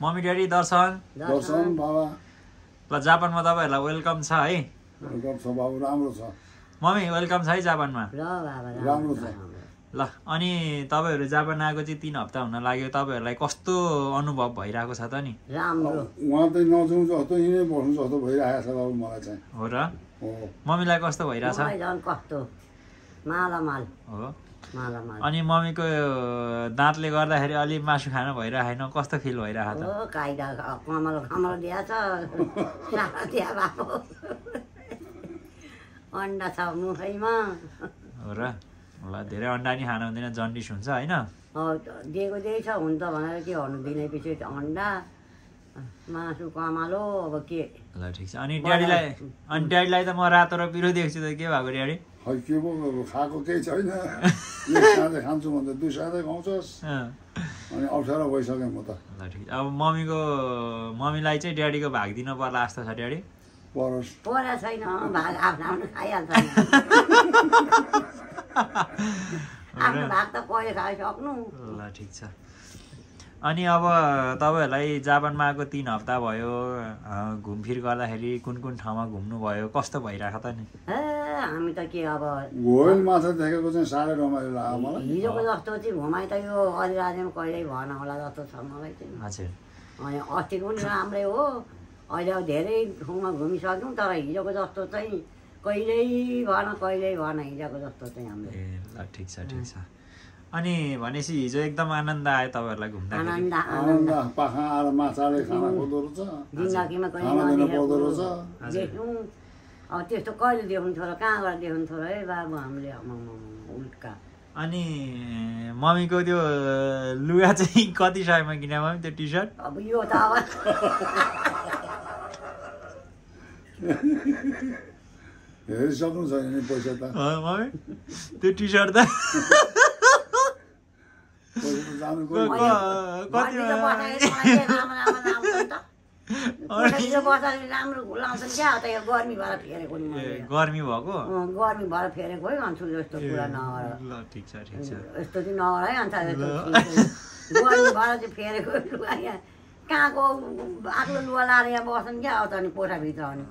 Mummy daddy दर्शन बाबा ल जापानमा तपाईँहरूलाई वेलकम छ है वेलकम छ बाबु राम्रो छ मम्मी वेलकम छ है जापानमा राम्रो छ ल अनि तपाईँहरू जापान आएको चाहिँ 3 हप्ता हुन लाग्यो तपाईँहरूलाई कस्तो अनुभव भइरहेको छ त नि उहाँ त नजाउँ जस्तो यहीँ बस्नु जस्तो भइरहेको छ बाबु मलाई चाहिँ हो र मम्मीलाई कस्तो भइरहेछ हो अनि मम्मीको दाँतले गर्दाखेरि अलि मासु खानु भइरहेको छैन कस्तो फिल भइरहेको छ हो र ल धेरै अन्डा नि खानु हुँदैन जन्डिस हुन्छ होइन दिएको त्यही छ हुन त भनेर के गर्नु दिने पछि अन्डा मासु कमालो अब के ल ठिक छ अनि ड्याडीलाई त म रातो र पिरो देख्छु त के भएको ड्याडी खै के पो खाएको केही छैन एक साँझै खान्छु भन्दा 2 साँझै खुवाउँछस् अनि अप्ठ्यारो भइसक्यो म त ल ठिक अब मम्मीलाई चाहिँ ड्याडीको भाग दिन पर्ला जस्तो छ ड्याडी परोस् छैन भाग आफ्नो खाइहाल्छ आफ्नो भाग त कहिले खाइसक्नु ल ठिक छ अनि अब तपाईँहरूलाई जापानमा आएको 3 हप्ता भयो घुमफिर गर्दाखेरि कुन ठाउँमा घुम्नु भयो कस्तो भइरहेको त नि हामी त के अब घोइल माछा देखेको चाहिँ साह्रै रमाइलो लाग्यो मलाई हिजोको जस्तो चाहिँ घुमाइ त यो अलिराजमा कहिल्यै भएन होला जस्तो छ मलाई चाहिँ हजुर अनि अस्तिको पनि राम्रै हो अहिले अब धेरै ठाउँमा घुमिसक्यौँ तर हिजोको जस्तो चाहिँ कहिल्यै भएन हिजोको जस्तो चाहिँ हाम्रो ए ल ठिक छ अनि भनेपछि हिजो एकदम आनन्द आयो तपाईँहरूलाई घुम्दा आनन्द पाखा आएर माछाले खाना खोज्दो रहेछ जिन्दगीमा खाना दिन पाउँदो रहेछ देख्यौँ अब त्यस्तो कहिले देख्नु थियो र कहाँ गएर देख्नु थियो है बाबु हामीले उल्का अनि मम्मीको त्यो लुगा चाहिँ कति समयमा किने मम्मी त्यो टी सर्ट अब यो त अब हेरिसक्नु छैन नि पैसा त मम्मी त्यो टी सर्ट त गर्मी भएको फेरेको है अन्छु जस्तो कुरा नगर ठिक छ यस्तो चाहिँ नगर है अन्त गर्मी भएर चाहिँ फेरेको लुगा यहाँ कहाँको आफ्नो लुगा लाएर यहाँ बस्छन् क्या अब त अनि पोसाभित्र अनि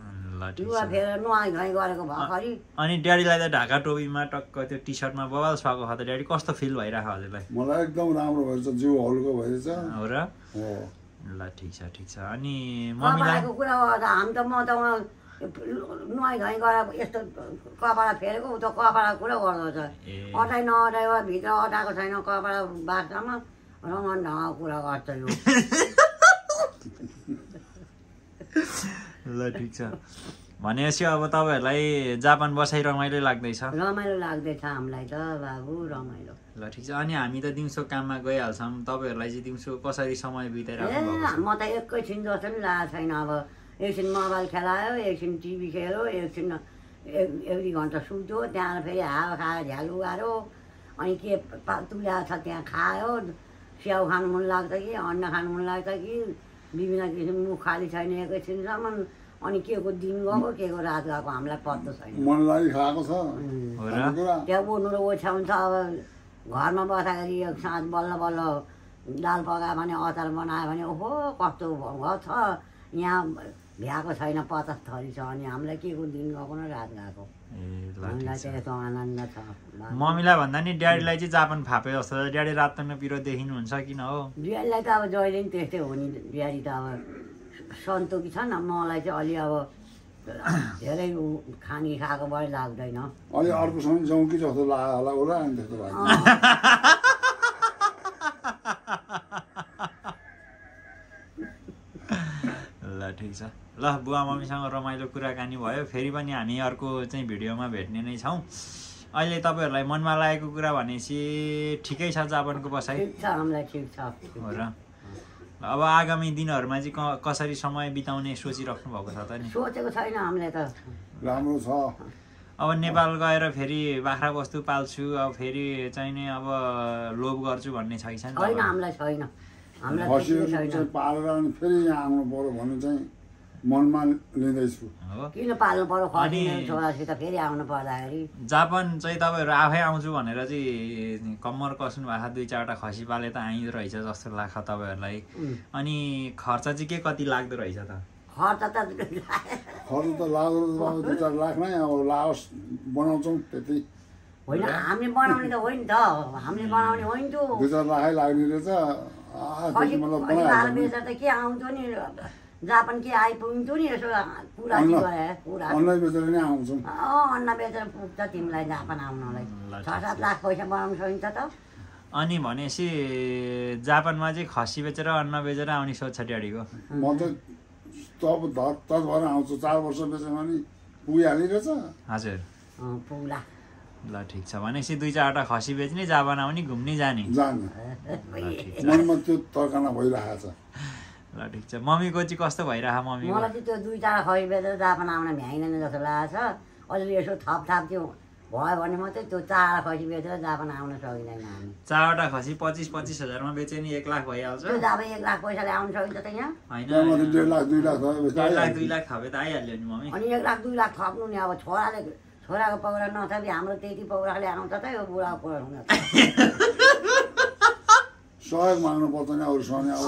लुगा फेरेर नुहाइ धुवाइ गरेको भर्खरि अनि ड्याडीलाई त ढाका टोपीमा टक्क त्यो टी सर्टमा बवाल छको छ त ड्याडी कस्तो फिल भइरहेको हजुरलाई मलाई एकदम राम्रो भएछ जिउ हल्को भएछ हो र हो ल ठिक छ अनि मम्मीको कुरा हो हामी त म त नुहाइ धुवाइ गरेर यस्तो कपडा फेरेको उ त कपडाको कुरा गर्दो छ अटाइ नअटाइ भित्र अटाएको छैन कपडा बाख्रामा रङ्गन ढङ्गको कुरा गर्छ यो ल ठिक छ भनेपछि अब तपाईँहरूलाई जापान बसाइ रमाइलो लाग्दैछ हामीलाई त बाबु रमाइलो ल ठिक छ अनि हामी त दिउँसो काममा गइहाल्छौँ तपाईँहरूलाई चाहिँ दिउँसो कसरी समय बिताइराख्नु भएको म त एकैछिन जस्तो पनि लागेको छैन अब एकछिन मोबाइल खेलायो एकछिन टिभी खेल्यो एकछिन 1-2 घन्टा सुत्यो त्यहाँ फेरि हावा खाएर झ्यालु गाह्रो अनि के तुल्याएको छ त्यहाँ खायो स्याउ खानु मन लाग्छ कि अन्डा खानु मन लाग्छ कि विभिन्न किसिम मुख खाली छैन एकैछिनसम्म अनि के को दिन गएको के को रात गएको हामीलाई पत्तो छैन मन लागि खाएको छ त्यहाँ बोल्नु र ओछ्याउँछ अब घरमा बस्दाखेरि एक साँझ बल्ल दाल पकायो भने अचार बनायो भने ओहो कस्तो भयो छ यहाँ भ्याएको छैन 50 थरी छ अनि हामीलाई के को दिन गएको न रात गएको हामीलाई चाहिँ यस्तो आनन्द छ मम्मीलाई भन्दा नि ड्याडीलाई चाहिँ जापान फापे जस्तो ड्याडी रातो न पिरो देखिनुहुन्छ किन हो ड्याडीलाई त अब जहिले पनि त्यस्तै हो नि ड्याडी त अब सन्तोकी छ न मलाई चाहिँ अलि अब धेरै खानी खाएको बढी लाग्दैन अलि अर्कोसँग जाउँ कि जस्तो लाग्यो होला अनि त्यस्तो भयो ल ठिक छ ल बुवा मम्मीसँग रमाइलो कुराकानी भयो फेरि पनि हामी अर्को चाहिँ भिडियोमा भेट्ने नै छौँ अहिले तपाईँहरूलाई मनमा लागेको कुरा भनेपछि ठिकै छ जापानको बसाइ ठिक छ हो र अब आगामी दिनहरूमा चाहिँ कसरी समय बिताउने सोचिराख्नु भएको छ त नि सोचेको छैन हामीले त राम्रो छ अब नेपाल गएर फेरि बाख्रा बस्तु पाल्छु अब फेरि चाहिँ नि अब लोभ गर्छु भन्ने छ कि छैन हामीलाई छैन पालेर अनि फेरि यहाँ आउनु पर्यो भन्नु चाहिँ मनमा लिँदैछु। हो किन पाल्नु पर्यो खटिने छोरासित फेरि आउनु पर्दाखेरि। जापान चाहिँ तपाईँहरू आफै आउँछु भनेर चाहिँ कम्मर कस्नु भएको 2-4वटा खसी पाले त आइदो रहेछ जस्तो लाग्छ तपाईँहरूलाई। अनि खर्च चाहिँ के कति लाग्दो रहेछ त? खर्च त लाग्दो 2-4 लाख नै अब लाओस् बनाउँछौँ त्यति होइन, हामीले बनाउने त होइन त, हामीले बनाउने होइन त। 2-4 लाखै लाग्ने रहेछ। बेचेर त के आउँथ्यो नि, जापान के आइपुग्थ्यो नि, यसो कुरा अन्न बेचेर नै आउँछौँ। अन्न बेचेर पुग्छ तिमीलाई जापान आउनलाई। 6-7 लाख पैसा बनाउनु सकिन्छ त। अनि भनेपछि जापानमा चाहिँ खसी बेचेर अन्न बेचेर आउने सोच छ ड्याडीको? म त तब भएर आउँछु, 4 वर्ष बेच्यो भने पुगिहाल्ने रहेछ। हजुर पुग्ला। ल ठिक छ, भनेपछि 2-4वटा खसी बेच्ने, जापान आउने, घुम्ने जाने। मनमा त्यो तर्कना भइरहेको छ। ल ठिक छ। मम्मीको चाहिँ कस्तो भइरहेको? मम्मी मलाई चाहिँ त्यो 2-4 खसी बेचेर जापान आउन भ्याइँदैन जस्तो लागेको छ। अलिअलि यसो थप त्यो भयो भने मात्रै त्यो 4 खसी बेचेर जापान आउन सकिँदैन हामी। 4वटा खसी 25-25 हजारमा बेच्यो नि 1 लाख भइहाल्छ। त्यो अब 1 लाख पैसाले आउन सकिन्छ त यहाँ? होइन, 1.5 लाख 2 लाख 2 लाख थपे त आइहाल्यो नि मम्मी। अनि 1 लाख 2 लाख थप्नु नि, अब छोराको पौरा नथपी हाम्रो त्यति पौराले आउँछ त यो बुढाको पौरा हुन। सहयोग माग्नुपर्छ नि अरूसँग। अब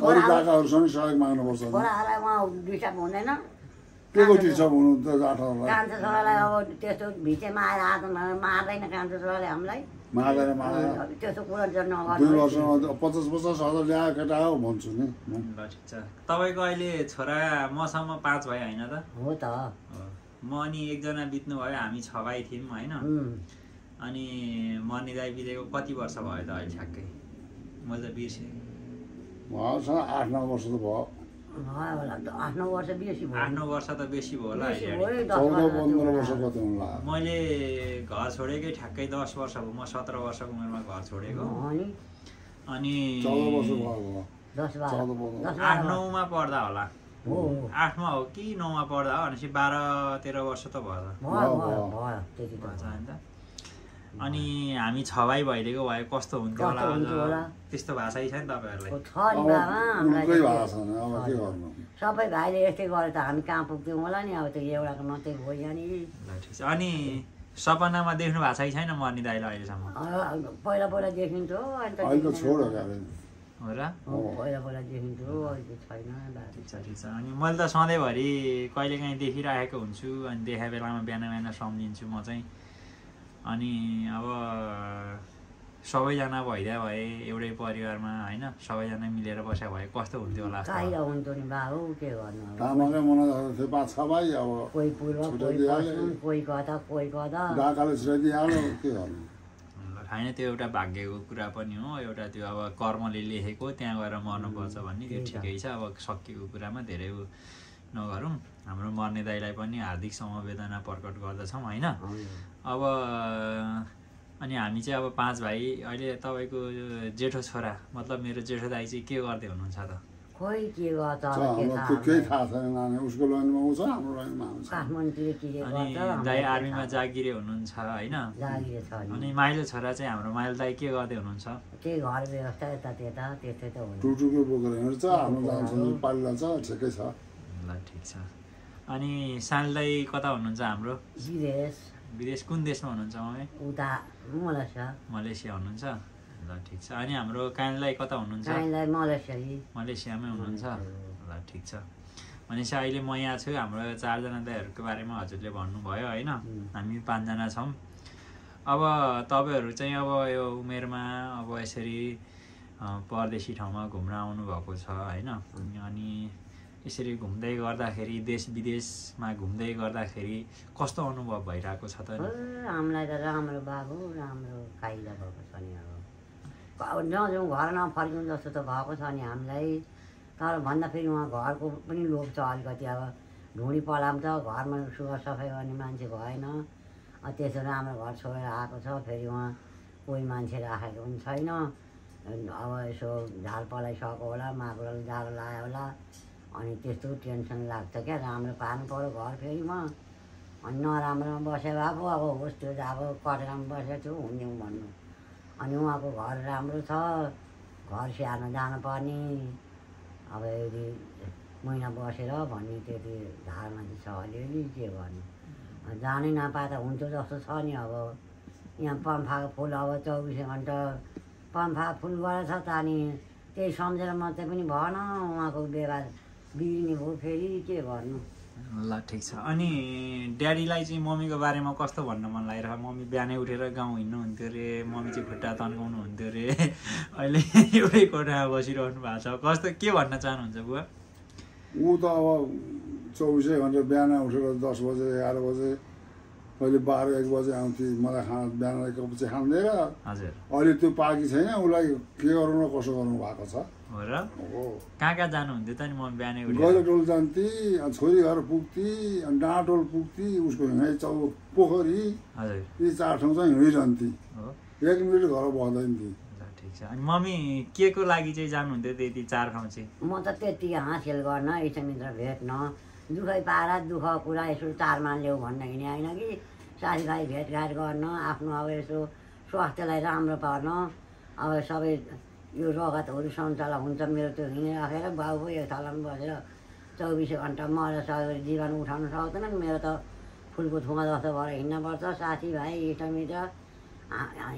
अरू काकाहरूसँग सहयोग माग्नुपर्छ। छोराहरूलाई उहाँ डिस्टर्ब हुँदैन? के को डिस्टर्ब हुनु त? 18 कान्छो छोरालाई अब त्यस्तो भिचेमा आएर हात मार्दैन कान्छो छोराले हामीलाई। मार्दैन त्यस्तो कुरा चाहिँ 2 वर्षमा 50-50 हजार ल्यायो केटा हो भन्छु नि। ल ठिक छ। तपाईँको अहिले छोरा मसँग 5 भयो होइन त? हो त। म अनि 1जना बित्नु भयो, हामी 6 भाइ थियौँ होइन। अनि मर्नी दाइ बितेको कति वर्ष भयो त अहिले ठ्याक्कै? मैले त बिर्सेँ। 8-9 वर्ष त भयो। 8-9 वर्ष बेसी भयो। 8-9 वर्ष त बेसी भयो होला। 14-15 वर्ष कति होला। मैले घर छोडेकै ठ्याक्कै 10 वर्ष भयो। म 17 वर्षको उमेरमा घर छोडेको। अनि 14 वर्ष भयो। 8-9मा पढ्दा होला। 8मा हो कि 9मा पढ्दा हो भनेपछि 12-13 वर्ष त भयो त। अनि हामी 6 भाइ भइदिएको भए कस्तो हुन्थ्यो होला? त्यस्तो भाषा छ नि तपाईँहरूलाई? सबै भाइले यस्तै गरे त हामी कहाँ पुग्थ्यौँ होला नि। अब त्यो एउटाको मात्रै भयो नि। अनि सपनामा देख्नु भएको छैन मर्नी दाइलाई अहिलेसम्म? पहिला देखिन्थ्यो, हो र? पहिला देखिन्थ्यो, अहिले छैन। ठिक छ। अनि मैले त सधैँभरि कहिलेकाहीँ देखिरहेको हुन्छु, अनि देखाए बेलामा बिहान सम्झिन्छु म चाहिँ। अनि अब सबैजना भइदिया भए एउटै परिवारमा होइन, सबैजना मिलेर बस्या भए कस्तो हुन्थ्यो होला? हुन्थ्यो नि बाबु, के गर्नु। तामाकै मना थियो 5-6 भाइ। अब कोही पूर्व कोही कता कोही कता डाकाले छुटाइदिइहाल्यो, के गर्नु। होइन, त्यो एउटा भाग्यको कुरा पनि हो, एउटा त्यो अब कर्मले लेखेको त्यहाँ गएर मर्नुपर्छ भन्ने त्यो ठिकै छ। अब सकिएको कुरामा धेरै नगरौँ। हाम्रो मर्ने दाइलाई पनि हार्दिक समवेदना प्रकट गर्दछौँ होइन। अब अनि हामी चाहिँ अब 5 भाइ। अहिले तपाईँको जेठो छोरा मतलब मेरो जेठो दाइ चाहिँ के गर्दै हुनुहुन्छ त? खोइ के गर्छ केही थाहा छैन। उसको लाइनमा आउँछ, हाम्रो लाइनमा आउँछ। काठमाडौँतिर के अनि दाइ आर्मीमा जागिरे हुनुहुन्छ होइन। अनि माइलो छोरा चाहिँ हाम्रो माइलो दाइ के गर्दै हुनुहुन्छ? त्यही घर व्यवस्था यता त्यस्तै त हो। टुटुको बोकेर हिँड्छ, हाम्रो जान्छ पालिला छ, ठिकै छ। ल ठिक छ। अनि सानो दाइ कता हुनुहुन्छ हाम्रो? विदेश कुन देशमा हुनुहुन्छ मम्मी? उता मलेसिया हुनुहुन्छ। ल ठिक छ। अनि हाम्रो कान्छीलाई कता हुनुहुन्छ? मलेसियामै हुनुहुन्छ। ल ठिक छ। भनेपछि अहिले म यहाँ छु। हाम्रो 4 जना दाइहरूको बारेमा हजुरले भन्नुभयो होइन। हामी 5 जना छौँ। अब तपाईँहरू चाहिँ अब यो उमेरमा अब यसरी परदेशी ठाउँमा घुम्न आउनुभएको छ होइन। अनि यसरी घुम्दै गर्दाखेरि देश विदेशमा घुम्दै गर्दाखेरि कस्तो अनुभव भइरहेको छ त? हामीलाई त राम्रो बाबु, राम्रो फाइदा भएको छ नि। अब नजाउँ घर नफर्किउँ जस्तो त भएको छ नि हामीलाई। तर भन्दा फेरि उहाँ घरको पनि लोभ छ अलिकति। अब ढुँडी पलाम त घरमा सुगर सफाइ गर्ने मान्छे भएन। त्यसो राम्रो घर छोडेर आएको छ। फेरि उहाँ कोही मान्छे राखेको पनि छैन। अब यसो झाल पलाइसकेको होला, माकुराले जाडो लाग्यो होला। अनि त्यस्तो टेन्सन लाग्छ क्या। राम्रो पार्नु पऱ्यो घर फेरि म। अनि नराम्रोमा बसे भए पो अब होस्, त्यो अब कटेरामा बसेको छु हुन्यौँ भन्नु। अनि उहाँको घर राम्रो छ, घर स्याहार्न जानुपर्ने। अब यदि महिना बसेर भन्ने त्यति धारणा चाहिँ छ अलिअलि के गर्नु जानै नपाए त हुन्थ्यो जस्तो छ नि अब यहाँ पम्फाको फुल अब 24 घन्टा पम्फा फुल गरेछ त अनि त्यही सम्झेर मात्रै पनि भएन उहाँको व्यवहार बिग्रिने भयो फेरि के गर्नु ल ठिक छ अनि ड्याडीलाई चाहिँ मम्मीको बारेमा कस्तो भन्न मन लागिरहेको मम्मी बिहानै उठेर गाउँ हिँड्नुहुन्थ्यो अरे मम्मी चाहिँ खुट्टा तन्काउनु हुन्थ्यो अरे अहिले एउटै कोठामा बसिरहनु भएको छ कस्तो के भन्न चाहनुहुन्छ बुवा ऊ त अब 24 घन्टा बिहान उठेर 10 बजे 11 बजे पहिले 12-1 बजे आउँथे मलाई खाना बिहान एक कप चाहिँ खाँदैन हजुर अहिले त्यो पाकी छैन उसलाई के गरौँ न कसो गर्नु भएको छ हो र कहाँ जानुहुन्थ्यो त नि म बिहानै गैलटोल जान्थे छोरी घर पुग्थे अनि डाँटोल पुग्थे उसको हिँडाइ पोखरी यी 4 ठाउँ चाहिँ हिँडिरहन्थे 1 मिनट घर बस्दैन थिए ठिक छ अनि मम्मी के को लागि चाहिँ जानुहुन्थ्यो त्यति 4 ठाउँ चाहिँ म त त्यति हासिल गर्न इष्टमित्र भेट्न दुखै पारा दुःख कुरा यसो चारमा ल्याऊ भन्न हिँडे होइन कि साथीभाइ भेटघाट गर्न आफ्नो अब यसो स्वास्थ्यलाई राम्रो पार्न अब सबै यो रगतहरू सञ्चालन हुन्छ मेरो त्यो हिँडिराखेर बाबु एक थलामा बसेर 24 घन्टा मरेर जीवन उठाउन सक्दैन मेरो त फुलको थुवा जस्तो भएर हिँड्नुपर्छ साथीभाइ इष्टमित्र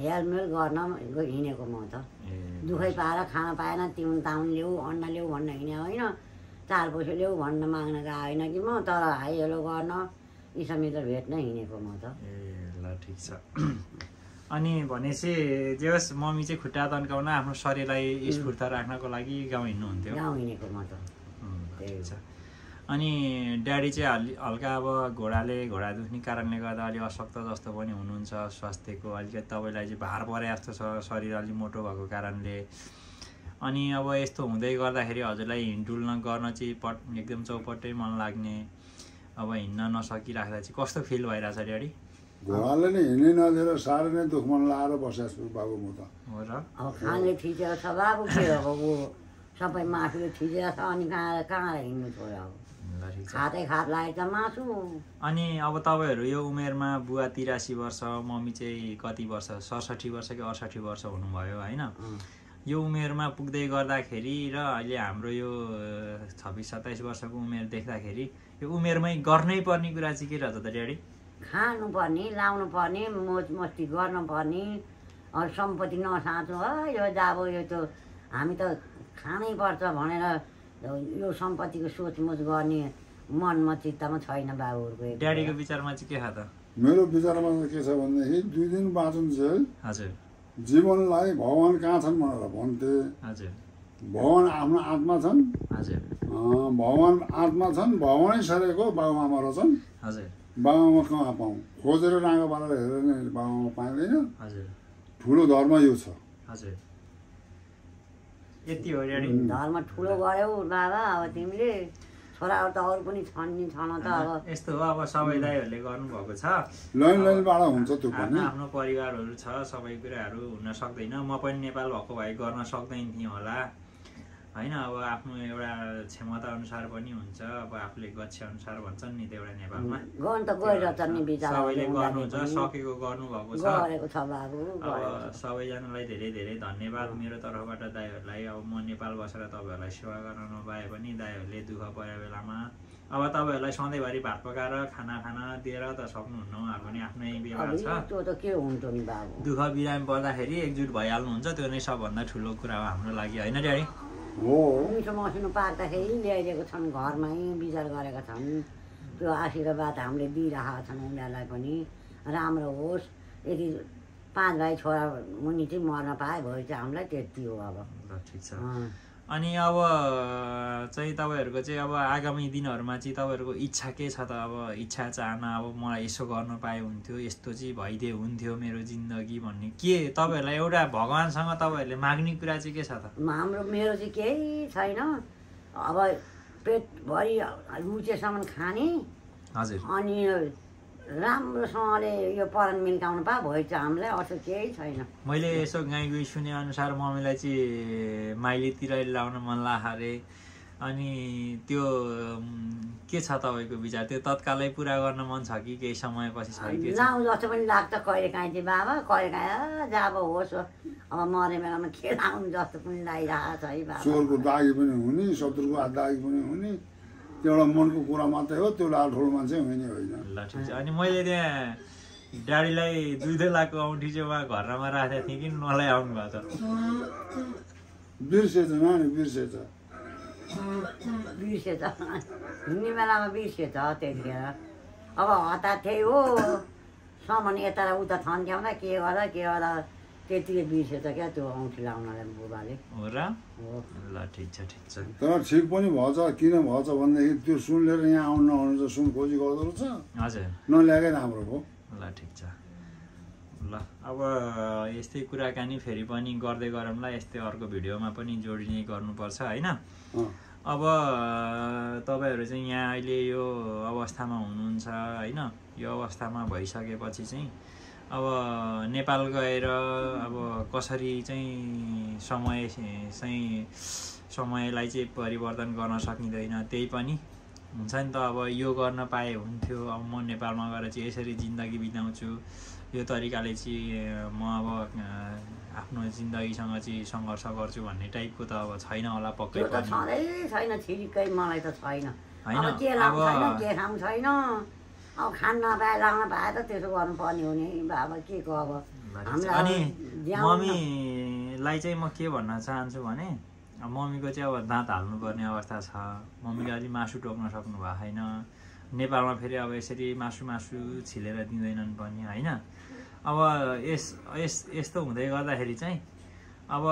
हेलमेल गर्न हिँडेको म त दुखै पाएर खाना पाएन तिउन ताउन ल्याऊ अन्न ल्याऊ भन्न हिँडे होइन 4 पैसा ल्याऊ भन्न माग्न गएको होइन कि म तर हाई हेलो गर्न इष्टमित्र भेट्न हिँडेको म त ल ठिक छ अनि भनेपछि जे होस् मम्मी चाहिँ खुट्टा तन्काउन आफ्नो शरीरलाई स्फूर्त राख्नको लागि गाउँ हिँड्नुहुन्थ्यो गाउँ हिँडेको म त ठिक छ अनि ड्याडी चाहिँ हल्का अब घोडा दुख्ने कारणले गर्दा अलि अशक्त जस्तो पनि हुनुहुन्छ स्वास्थ्यको अलिकति तपाईँलाई चाहिँ भार परे जस्तो छ शरीर अलि मोटो भएको कारणले अनि अब यस्तो हुँदै गर्दाखेरि हजुरलाई हिँडडुल्न गर्न चाहिँ एकदम चौपट्टै मन लाग्ने अब हिँड्न नसकिराख्दा चाहिँ कस्तो फिल भइरहेछ ड्याडी घोडाले नै हिँड्नै नदिएर साह्रै नै दुख मन लाएर बसेको छु बाबु म त हो र अब खानले थिचेर छ बाबु के अब ऊ सबै मासुले थिचेर छ अनि कहाँ हिँड्नु छोड्यो अब खाँदै खात लागेको त मासु अनि अब तपाईँहरू यो उमेरमा बुवा 83 वर्ष मम्मी चाहिँ कति वर्ष 67 वर्ष कि 68 वर्ष हुनुभयो होइन यो उमेरमा पुग्दै गर्दाखेरि र अहिले हाम्रो यो 26-27 वर्षको उमेर देख्दाखेरि यो उमेरमै गर्नै पर्ने कुरा चाहिँ के रहेछ त ड्याडी खानुपर्ने लाउनु पर्ने मोज मस्ती गर्नुपर्ने सम्पत्ति नसाँच्नु यो जाब यो त हामी त खानै पर्छ भनेर यो सम्पत्तिको सोचमोच गर्ने मनमा चित्तमा छैन बाबुहरूको ड्याडीको विचारमा चाहिँ के छ त मेरो विचारमा के छ भनेदेखि 2 दिन बाँचुन्जेल हजुर जीवनलाई भगवान कहाँ छन् भनेर भन्थे हजुर भगवान आफ्नो आत्मा छन् हजुर भगवान आत्मा छन् भगवानै सरेको बाबुआमा रहेछन् हजुर बाबुआमा कहाँ पाउँ खोजेर राँगो पारेर हेरेर नै बाबुआमा पाइँदैन हजुर ठुलो धर्म यो छ हजुर यति हो ड्याडी धर्म ठुलो गऱ्यौ बाबा अब तिमीले छोराहरू त अरू पनि छन् नि छन त अब यस्तो हो अब सबै दाइहरूले गर्नुभएको छ लाइनबाट हुन्छ त्यो पनि आफ्नो परिवारहरू छ सबै कुराहरू हुन सक्दैन म पनि नेपाल भएको भए गर्न सक्दैन थिएँ होला होइन अब आफ्नो एउटा क्षमता अनुसार पनि हुन्छ अब आफूले गच्छे अनुसार भन्छन् नि त्यो एउटा नेपालमा गर्नु त गइरहेछन् नि बिचारा सबैले गर्नुहुन्छ सकेको गर्नुभएको छ गरेको छ बाबु अब सबैजनालाई धेरै धेरै धन्यवाद मेरो तर्फबाट दाइहरूलाई अब म नेपाल बसेर तपाईँहरूलाई सेवा गर्न नपाए पनि दाइहरूले दुःख परेको बेलामा अब तपाईँहरूलाई सधैँभरि भात पकाएर खाना दिएर त सक्नुहुन्न उहाँहरू पनि आफ्नै व्यवहार छ त्यो त के हुन्थ्यो नि बाबु दुःख बिरामी पर्दाखेरि एकजुट भइहाल्नुहुन्छ त्यो नै सबभन्दा ठुलो कुरा हो हाम्रो लागि होइन ड्याडी हो मिठो मसिनो पाक्दाखेरि ल्याइदिएको छन् घरमै विचार गरेका छन् त्यो आशीर्वाद हामीले दिइरहेका छन् उनीहरूलाई पनि राम्रो होस् यदि 5 भाइ छोरा मुनि चाहिँ मर्न पाए भयो चाहिँ हामीलाई त्यति हो अब ठिक छ अनि अब चाहिँ तपाईँहरूको चाहिँ अब आगामी दिनहरूमा चाहिँ तपाईँहरूको इच्छा के छ त अब इच्छा चाहना अब मलाई यसो गर्न पाए हुन्थ्यो यस्तो चाहिँ भइदिए हुन्थ्यो मेरो जिन्दगी भन्ने के तपाईँहरूलाई एउटा भगवान्सँग तपाईँहरूले माग्ने कुरा चाहिँ के छ त मेरो चाहिँ केही छैन अब पेटभरि रुचेसम्म खाने हजुर अनि राम्रोसँगले यो परन मिल्काउनु पा भयो चाहिँ हामीलाई अरू केही छैन मैले यसो गाई सुने अनुसार मम्मीलाई चाहिँ माइलीतिर लाउन मन लाग्यो अरे अनि त्यो के छ तपाईँको विचार त्यो तत्कालै पुरा गर्न मन छ कि केही समयपछि छ कि लाउँ जस्तो पनि लाग्छ कहिलेकाहीँ चाहिँ बाबा कहिलेकाहीँ जब होस् अब मरे बेलामा के लाउनु जस्तो पनि लागिरहेको छ है बाबा चोरको दागी पनि हुने शत्रुको दागी पनि हुने त्यो एउटा मनको कुरा मात्रै हो त्यो ठुलो मान्छे हुने होइन ल ठिक छ अनि मैले त्यहाँ ड्याडीलाई 2 लाखको औँठी चाहिँ उहाँ घरमा राखेको थिएँ कि नलाई आउनु भएको छ बिर्सेछ नानी बिर्सेछ हिँड्ने बेलामा बिर्सेछ त्यतिखेर अब हतार थिएँ हो सामान यता र उता थन्क्याउँदा के गर्दा त्यतिकै बिर्सेछ क्या त्यो औँठी लाउनलाई बुबाले हो र ल ठिक छ तर ठिक पनि भएछ किन भएछ भनेदेखि त्यो सुन लिएर यहाँ आउनु नआउनु चाहिँ सुन खोजी गर्दो रहेछ हजुर नल्याएकै राम्रो भयो ल ठिक छ ल अब यस्तै कुराकानी फेरि पनि गर्दै गरौँला यस्तै अर्को भिडियोमा पनि जोडिने गर्नुपर्छ होइन अब तपाईँहरू चाहिँ यहाँ अहिले यो अवस्थामा हुनुहुन्छ होइन यो अवस्थामा भइसकेपछि चाहिँ अब नेपाल गएर अब कसरी चाहिँ समयलाई चाहिँ परिवर्तन गर्न सकिँदैन त्यही पनि हुन्छ नि त अब यो गर्न पाए हुन्थ्यो अब म नेपालमा गएर चाहिँ यसरी जिन्दगी बिताउँछु यो तरिकाले चाहिँ म अब आफ्नो जिन्दगीसँग चाहिँ सङ्घर्ष गर्छु भन्ने टाइपको त अब छैन होला पक्कै पनि छैन छिरिकै मलाई त छैन होइन के लाउनु छैन के खानु छैन अब खान नपाए लाउन पाए त त्यसो गर्नुपर्ने हो नि बाबा के को अब अनि मम्मीलाई चाहिँ म के भन्न चाहन्छु भने मम्मीको चाहिँ अब दाँत हाल्नुपर्ने अवस्था छ मम्मीले अलि मासु टोक्न सक्नु भएको छैन नेपालमा फेरि अब यसरी मासु छिलेर दिँदैनन् पनि होइन अब यस्तो हुँदै गर्दाखेरि चाहिँ अब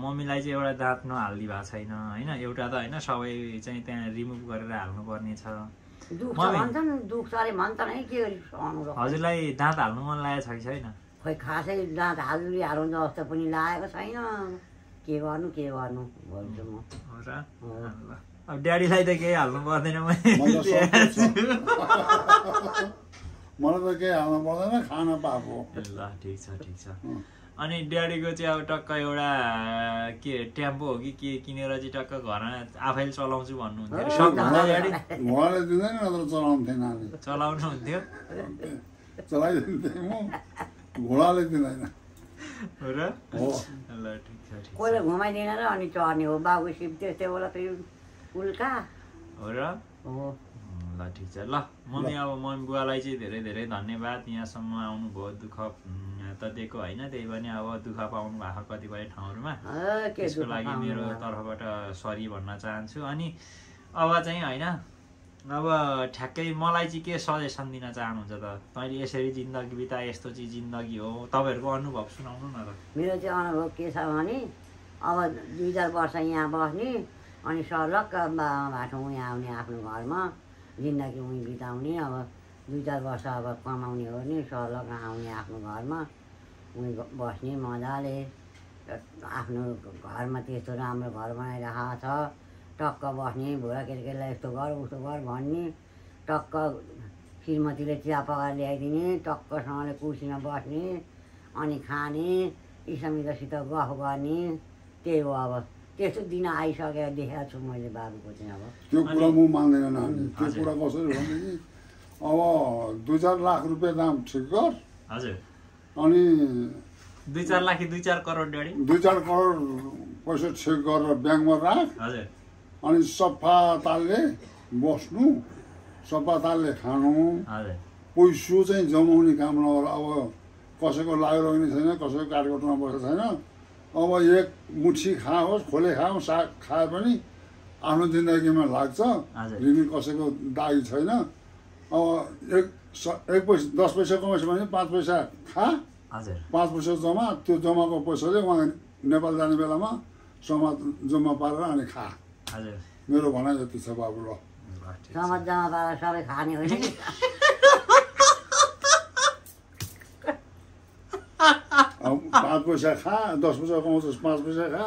मम्मीलाई चाहिँ एउटा दाँत नहालिदिनु भएको छैन होइन एउटा त होइन सबै चाहिँ त्यहाँ रिमुभ गरेर हाल्नुपर्ने छ हजुरलाई दाँत हाल्नु मन लागेको छ कि छैन खोइ खासै दाँत हाल्नु जस्तो पनि लागेको छैन के गर्नु भन्छु म अब ड्याडीलाई त केही हाल्नु पर्दैन मलाई त केही हाल्नु पर्दैन खान पाएको ल ठिक छ अनि ड्याडीको चाहिँ अब टक्क एउटा के टेम्पो हो कि के किनेर चाहिँ टक्क घरमा आफैले चलाउँछु भन्नुहुन्थ्यो सक्नुहुन्छ ड्याडी घोडाले दिँदैन नत्र चलाउँथेन चलाउनुहुन्थ्यो चलाइदिन्थेँ म घोडाले दिँदैन र ल ठिक छ कोहीले घुमाइदिएन र अनि चढ्ने हो बाबु सिप त्यस्तै होला फेरि उल्का हो र ल ठिक छ ल मम्मी अब मम्मी बुवालाई चाहिँ धेरै धेरै धन्यवाद यहाँसम्म आउनुभयो दुःख त दिएको होइन त्यही पनि अब दुःख पाउनु भएको कतिपय ठाउँहरूमा त्यसको लागि मेरो तर्फबाट सरी भन्न चाहन्छु अनि अब चाहिँ होइन अब ठ्याक्कै मलाई चाहिँ के सजेसन दिन चाहनुहुन्छ त तैँले यसरी जिन्दगी बिता यस्तो चाहिँ जिन्दगी हो तपाईँहरूको अनुभव सुनाउनु न त मेरो चाहिँ अनुभव के छ भने अब 2-4 वर्ष यहाँ बस्ने अनि सर्लक्क बाटो उहीँ आउने आफ्नो घरमा जिन्दगी उहीँ बिताउने अब 2-4 वर्ष अब कमाउने हो भने सर्लक्क आउने आफ्नो घरमा उहीँ बस्ने मजाले आफ्नो घरमा त्यस्तो राम्रो घर बनाइरहेको छ टक्क बस्ने भुवा केटीकेटीलाई यस्तो गर उस्तो गर भन्ने टक्क श्रीमतीले चिया पकाएर ल्याइदिने टक्कसँगले कुर्सीमा बस्ने अनि खाने इष्टमित्रसित गफ गर्ने त्यही हो अब त्यस्तो दिन आइसकेर देखेको छु मैले बाबुको चाहिँ अब त्यो कुरा म मान्दैन नानी त्यो कुरा कसरी भनेदेखि अब 2-4 लाख रुपियाँ दाम ठिक गर हजुर अनि 2-4 लाख 2-4 करोड ड्याडी 2-4 करोड पैसा ठिक गरेर ब्याङ्कमा राख हजुर अनि सफा तालले बस्नु सफा तालले खानु पैसो चाहिँ जमाउने काम नगर अब कसैको लागिरहने छैन कसैको काठगोठमा बसेको छैन अब एक मुठी खाओस् खोले खाओस् साग खाए पनि आफ्नो जिन्दगीमा लाग्छ रिमी कसैको दागी छैन अब एक पैसा 10 पैसा कमाएछ भने 5 पैसा खा 5 पैसा जमा त्यो जमाको पैसाले उहाँ नेपाल जाने बेलामा जम्मा पारेर अनि खा मेरो भनाइ जति छ बाबु ल जम्मा पारेर सबै खाने होइन 5 पैसा खा 10 पैसा कमाउँछस् 5 पैसा खा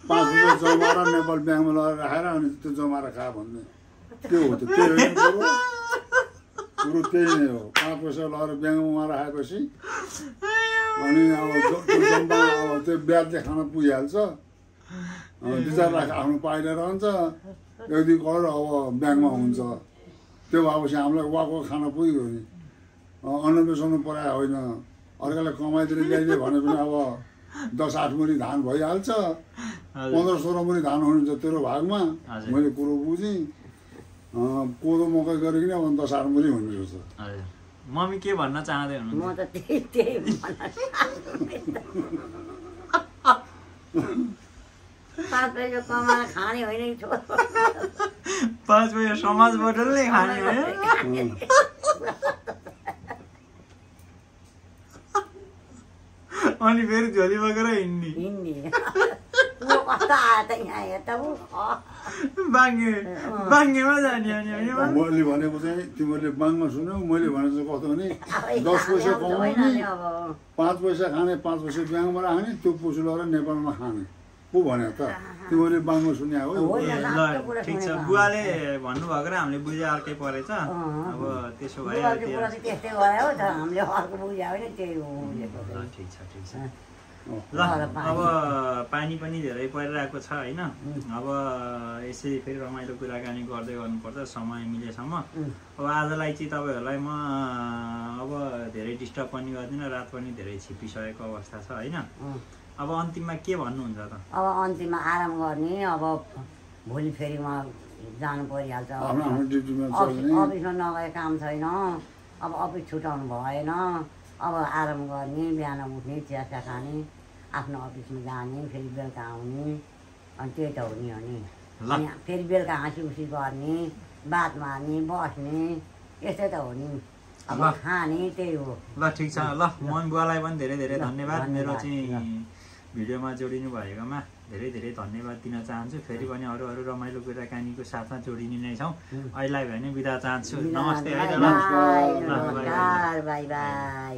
5 पैसा जमाएर नेपाल ब्याङ्कमा लगेर राखेर अनि त्यो जमाएर खा भन्ने के हो त त्यही होइन कुरो त्यही नै हो 5 पैसा लगेर ब्याङ्कमा राखेपछि अनि अब त्यो ब्याजले खान पुगिहाल्छ 2-4 लाख आफ्नो पाइले रहन्छ एक दुई करोड अब ब्याङ्कमा हुन्छ त्यो भएपछि हामीलाई वाको खाना पुग्यो नि अन्न बेचाउनु परायो होइन अर्कालाई कमाइदिएर ल्याइदियो भने पनि अब 10-8 मुरी धान भइहाल्छ 15-16 मुरी धान हुन्छ तेरो भागमा मैले कुरो बुझेँ कोदो मकै गरिकन अब 10-8 मुरी हुने रहेछ मम्मी के भन्न चाहँदै हुनुहुन्छ म त त्यही भन्न 5 पैसा कमाएर खाने होइन 5 पैसा समाजबाट नै खाने होइन अनि फेरि झोली बोकेर हिँड्ने बाङ्गेमा जाने अनि मैले भनेको चाहिँ तिमीहरूले बाङ्गमा सुन्यौ मैले भनेको चाहिँ कस्तो भने 10 पैसा कमाउने 5 पैसा खाने 5 पैसा ब्याङ्कमा राख्ने त्यो पुसु लगेर नेपालमा खाने को भने त तिमीहरूले बाङ्गमा सुन्या हो ल ठिक छ बुवाले भन्नुभएको र हामीले बुझे अर्कै परेछ अब त्यसो भए त्यस्तै भयो त हामीले अर्को बुझ्यो होइन त्यही हो ठिक छ ल अब पानी पनि धेरै परिरहेको छ होइन अब यसरी फेरि रमाइलो कुराकानी गर्दै गर्नुपर्छ समय मिलेसम्म अब आजलाई चाहिँ तपाईँहरूलाई म अब धेरै डिस्टर्ब पनि गर्दिनँ रात पनि धेरै छिपिसकेको अवस्था छ होइन अब अन्तिममा के भन्नुहुन्छ त अब अन्तिममा आराम गर्ने अब भोलि फेरि म जानु परिहाल्छ अफिसमा नगए काम छैन अब अफिस छुटाउनु भएन अब आराम गर्ने बिहान उठ्ने चिया खाने आफ्नो अफिसमा जाने फेरि बेलुका आउने अनि त्यही त हो नि अनि फेरि बेलुका हाँसी उसी गर्ने बात मार्ने बस्ने यस्तै त हो नि अब खाने त्यही हो ल ठिक छ ल म बुवालाई पनि धेरै धेरै धन्यवाद मेरो चाहिँ भिडियोमा जोडिनु भएकोमा धेरै धेरै धन्यवाद दिन चाहन्छु फेरि पनि अरू रमाइलो कुराकानीको साथमा जोडिने नै छौँ अहिलेलाई भने बिदा चाहन्छु नमस्ते है नमस्कार बाई बाई